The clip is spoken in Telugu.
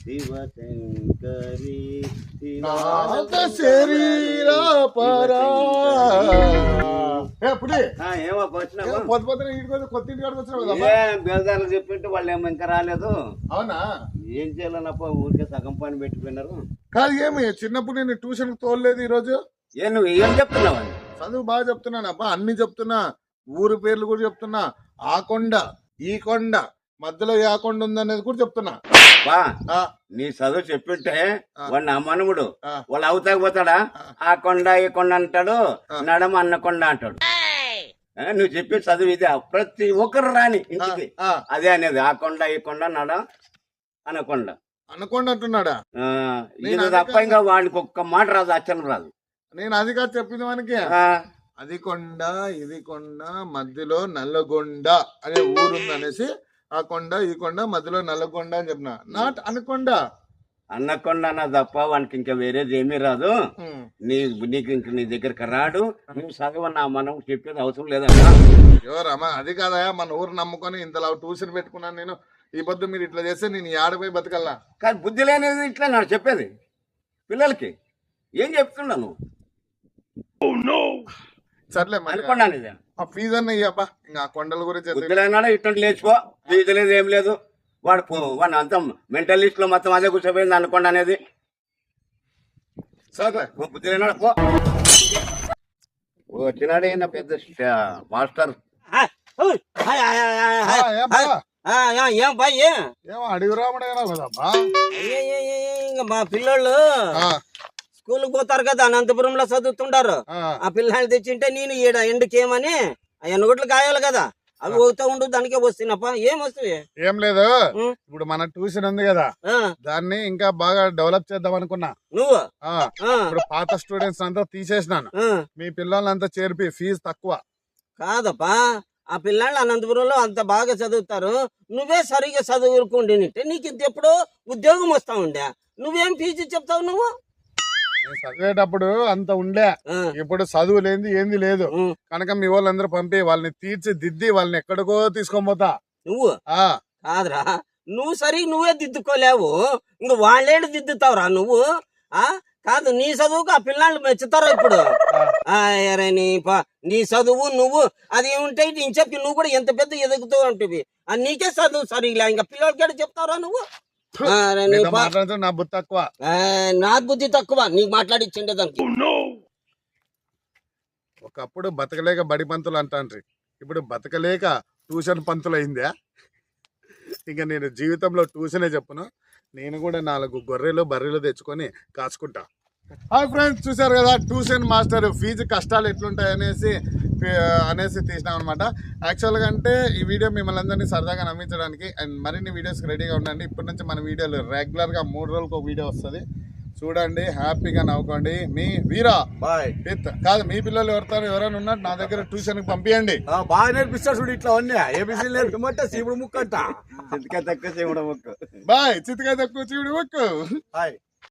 శివశంకరి శరీర పరా బేదాలు చెప్పింటే వాళ్ళు ఏమో ఇంకా రాలేదు. అవునా? ఏం చేయాలన్నప్ప ఊరికే సగం పని పెట్టుకున్నారు. కాదు ఏమి చిన్నప్పుడు నేను ట్యూషన్ తోలలేదు ఈ రోజు. నువ్వు ఏం చెప్తున్నావు? చదువు బాగా చెప్తున్నాను అబ్బా, అన్ని చెప్తున్నా, ఊరి పేర్లు కూడా చెప్తున్నా, ఆ కొండ ఈ కొండ మధ్యలో ఏ కొండ ఉందనేది కూడా చెప్తున్నా. నీ చదువు చెప్పింటే వాడు నా మనముడు, వాళ్ళు అవుతాకపోతాడా? ఆ కొండ ఈ కొండ అంటాడు, నడమ అన్న కొండ అంటాడు. నువ్వు చెప్పే చదువు ఇదే, ప్రతి ఒక్కరు రాని ఇంటికి అదే అనేది. ఆ కొండ ఈ కొండ నడ అనకొండ అనకొండ అంటున్నాడా? ఇది తప్ప ఇంకా వాడికి ఒక్క మాట రాదు, అచ్చనం రాదు. నేను అది కాదు చెప్పింది మనకి. అది కొండ ఇది కొండ మధ్యలో నల్లగొండ అనే ఊరుంది అనేసి ఆ కొండ ఈ కొండ మధ్యలో నల్లగొండ అని చెప్పిన, నాట్ అనకొండ. అన్నకొండ అన్న తప్ప వానికి ఇంకా వేరేది ఏమీ రాదు. నీకు ఇంక నీ దగ్గరికి రాడు. నువ్వు చదువు నా మనం చెప్పేది అవసరం లేదమ్మా. ఎవరమ్మా? అది కాదా మన ఊరు నమ్ముకొని ఇంతలా ట్యూషన్ పెట్టుకున్నాను నేను. ఈ పొద్దు మీరు ఇట్లా చేస్తే నేను ఏడపోయి బతకల్లా. కానీ బుద్ధి లేనిది ఇట్లా నాకు చెప్పేది పిల్లలకి. ఏం చెప్తున్నాను? సర్లే అనుకున్నాను ఇది. ఆ ఫీజు అన్న ఇయ్యబ్బా, ఇంకా కొండల గురించి బుద్ధి లేనాడు ఇటువంటి లేచిపో. ఫీజు లేదు ఏం లేదు. వాడు అంతా మెంటల్ లిస్ట్ లో మొత్తం అదే కూర్చోపోయింది అనుకోండి అనేది. సరే బుద్ధి లేనాడు పో. వచ్చినాడు ఈయన పెద్ద మాస్టర్. ఏమో అడిగి రావడేనా కదమ్మా? మా పిల్లోళ్ళు స్కూల్ పోతారు కదా, అనంతపురంలో చదువుతుంటారు. ఆ పిల్లల్ని తెచ్చింటే నేను ఈడ ఎండుకేమని ఎన్నగొట్లు కాయాలి కదా, అవి పోతా ఉండు. దానికే వస్తున్నప్ప. ఏం వస్తువి? ఏం లేదు, ఇప్పుడు మన ట్యూషన్ ఉంది కదా, దాన్ని ఇంకా బాగా డెవలప్ చేద్దాం అనుకున్నా. నువ్వు ఇప్పుడు పాత స్టూడెంట్స్ అంతా తీసేసినాను, మీ పిల్లలంతా చేర్పి ఫీజు తక్కువ. కాదప్పా, ఆ పిల్లలు అనంతపురంలో అంత బాగా చదువుతారు. నువ్వే సరిగా చదువుకుంటే నీకు ఇంకెప్పుడు ఉద్యోగం వస్తా ఉండే. నువ్వేం ఫీజు చెప్తావు? నువ్వు చదివేటప్పుడు అంత ఉండే, ఇప్పుడు చదువు లేని ఏంది లేదు కనుక మీ వాళ్ళందరూ పంపి వాళ్ళని తీర్చిదిద్ది వాళ్ళని ఎక్కడికో తీసుకొని పోతా. నువ్వు కాదురా, నువ్వు సరిగా నువ్వే దిద్దుకోలేవు, ఇంక వాళ్ళేడు దిద్దుతావురా నువ్వు. కాదు, నీ చదువుకు ఆ పిల్లలు మెచ్చుతారా ఇప్పుడు? నీ చదువు నువ్వు అది ఉంటే నేను చెప్పి నువ్వు కూడా ఎంత పెద్ద ఎదుగుతూ ఉంటుంది. నీకే చదువు సరిగా, ఇంకా పిల్లలకి చెప్తావురా నువ్వు? నా బుద్ధి తక్కువ. నా బుద్ధి తక్కువ, నీకు మాట్లాడిచ్చిండే దానికి. ఒకప్పుడు బతకలేక బడి పంతులు అంటాండ్రి, ఇప్పుడు బతకలేక ట్యూషన్ పంతులు అయిందా? ఇంకా నేను జీవితంలో ట్యూషనే చెప్పును. నేను కూడా 4 గొర్రెలు బర్రెలు తెచ్చుకొని కాచుకుంటా. హాయ్ ఫ్రెండ్స్, చూసారు కదా ట్యూషన్ మాస్టర్ ఫీజు కష్టాలు ఎట్లుంటాయి అనేసి తీసినాం అనమాట. యాక్చువల్గా అంటే ఈ వీడియో మిమ్మల్ని అందరినీ సరదాగా నమ్మించడానికి అండ్ మరిన్ని వీడియోస్కి రెడీగా ఉండండి. ఇప్పటి నుంచి మన వీడియోలు రెగ్యులర్గా 3 రోజులకు ఒక వీడియో వస్తుంది. చూడండి, హ్యాపీగా నవ్వుకోండి. మీ వీరా కాదు, మీ పిల్లలు ఎవరైనా ఉన్నారు నా దగ్గర ట్యూషన్ కి పంపించండి. బాగా నేర్పిస్తారు చూడు, ఇట్లా ఏబిసి నేర్పమంటే శివుడు ముక్కు అంట. చితికాయ తక్కువ శివుడు ముక్కు. బాయ్, చితికాయ తక్కువ శివుడు ముక్కు. బాయ్.